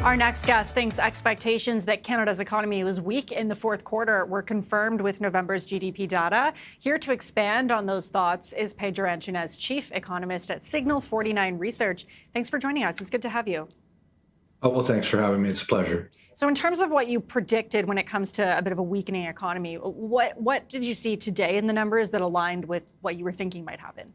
Our next guest thinks expectations that Canada's economy was weak in the fourth quarter were confirmed with November's GDP data. Here to expand on those thoughts is Pedro Antunes, chief economist at Signal49 Research. Thanks for joining us. It's good to have you. Oh, well, thanks for having me. It's a pleasure. So in terms of what you predicted when it comes to a bit of a weakening economy, what did you see today in the numbers that aligned with what you were thinking might happen?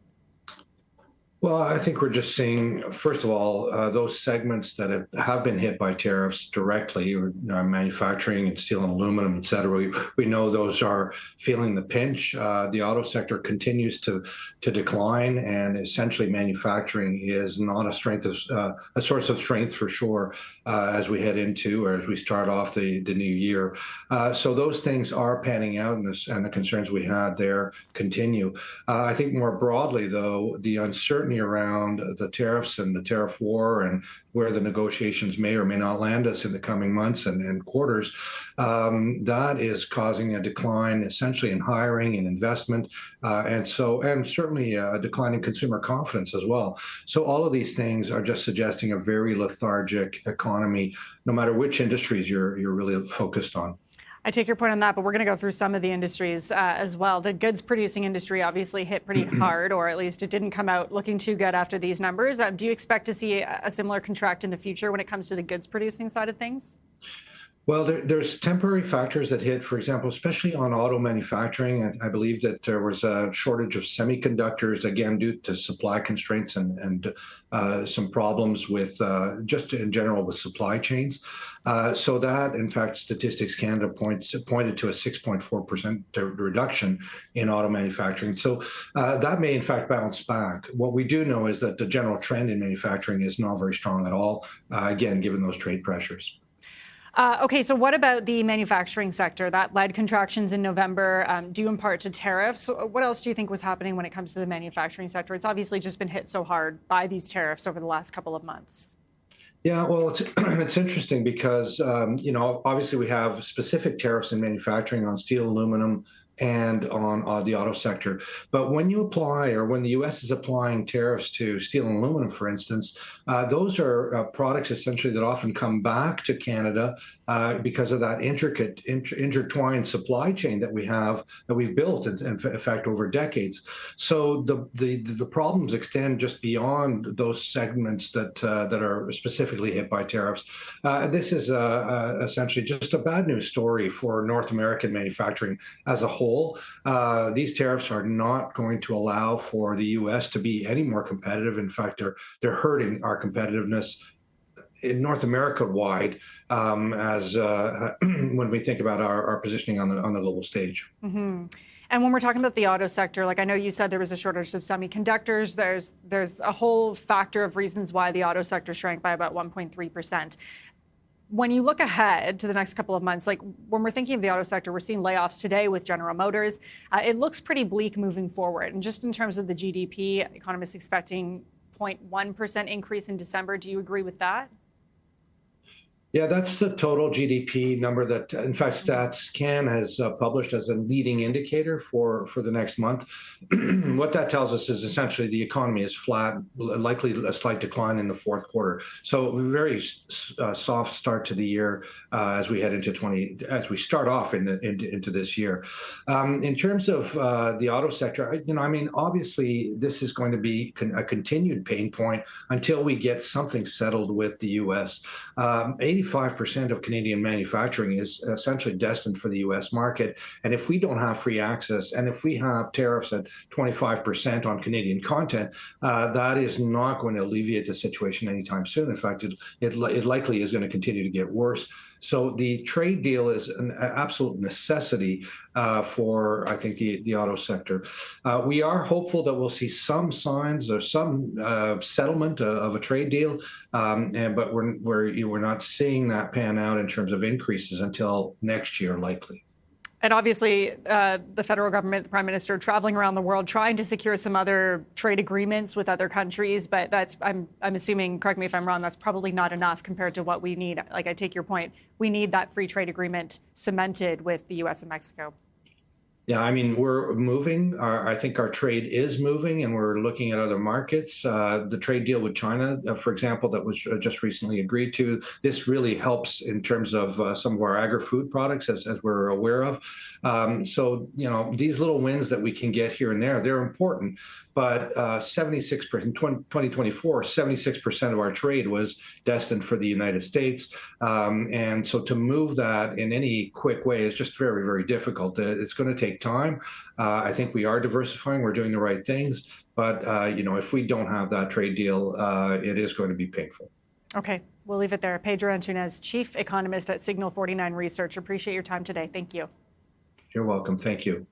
Well, I think we're just seeing, first of all, those segments that have been hit by tariffs directly, or manufacturing and steel and aluminum, et cetera. We know those are feeling the pinch. The auto sector continues to decline, and essentially manufacturing is not a source of strength for sure as we head into, or as we start off the new year. So those things are panning out, and the concerns we had there continue. I think more broadly, though, the uncertainty around the tariffs and the tariff war and where the negotiations may or may not land us in the coming months and quarters, that is causing a decline essentially in hiring and investment, and certainly a decline in consumer confidence as well. So all of these things are just suggesting a very lethargic economy, no matter which industries you're really focused on. I take your point on that, but we're going to go through some of the industries as well. The goods producing industry obviously hit pretty hard, or at least it didn't come out looking too good after these numbers. Do you expect to see a similar contract in the future when it comes to the goods producing side of things? Well, there's temporary factors that hit, for example, especially on auto manufacturing. I believe that there was a shortage of semiconductors, again, due to supply constraints and some problems with just in general with supply chains. So that, in fact, Statistics Canada pointed to a 6.4% reduction in auto manufacturing. So that may, in fact, bounce back. What we do know is that the general trend in manufacturing is not very strong at all, again, given those trade pressures. Okay, so what about the manufacturing sector? That led contractions in November, due in part to tariffs. What else do you think was happening when it comes to the manufacturing sector? It's obviously just been hit so hard by these tariffs over the last couple of months. Yeah, well, it's interesting because, obviously we have specific tariffs in manufacturing on steel, aluminum, and on the auto sector. But when you apply, or when the U.S. is applying tariffs to steel and aluminum, for instance, those are products essentially that often come back to Canada because of that intricate, intertwined supply chain that we've built, in fact, over decades. So the problems extend just beyond those segments that are specifically hit by tariffs. This is essentially just a bad news story for North American manufacturing as a whole. These tariffs are not going to allow for the U.S. to be any more competitive. In fact, they're hurting our competitiveness in North America wide as when we think about our positioning on the global stage. Mm-hmm. And when we're talking about the auto sector, like I know you said there was a shortage of semiconductors. There's a whole factor of reasons why the auto sector shrank by about 1.3%. When you look ahead to the next couple of months, like when we're thinking of the auto sector, we're seeing layoffs today with General Motors. It looks pretty bleak moving forward. And just in terms of the GDP, economists expecting 0.1% increase in December. Do you agree with that? Yeah, that's the total GDP number that, in fact, StatsCan has published as a leading indicator for the next month. What that tells us is essentially the economy is flat, likely a slight decline in the fourth quarter. So a very soft start to the year as we head into as we start off into this year. In terms of the auto sector, obviously this is going to be a continued pain point until we get something settled with the U.S. 85% of Canadian manufacturing is essentially destined for the U.S. market. And if we don't have free access, and if we have tariffs at 25% on Canadian content, that is not going to alleviate the situation anytime soon. In fact, it likely is going to continue to get worse. So the trade deal is an absolute necessity for, I think, the auto sector. We are hopeful that we'll see some signs or some settlement of a trade deal, but we're not seeing that pan out in terms of increases until next year, likely. And obviously, the federal government, the prime minister, traveling around the world, trying to secure some other trade agreements with other countries. But that's, I'm assuming, correct me if I'm wrong, that's probably not enough compared to what we need. Like, I take your point. We need that free trade agreement cemented with the U.S. and Mexico. Yeah, I mean, we're moving. I think our trade is moving, and we're looking at other markets. The trade deal with China, for example, that was just recently agreed to, this really helps in terms of some of our agri-food products, as we're aware of. So, these little wins that we can get here and there, they're important. But 76%, 2024, 76% of our trade was destined for the United States. And so to move that in any quick way is just very, very difficult. It's going to take time. I think we are diversifying. We're doing the right things. But, if we don't have that trade deal, it is going to be painful. Okay, we'll leave it there. Pedro Antunes, Chief Economist at Signal49 Research. Appreciate your time today. Thank you. You're welcome. Thank you.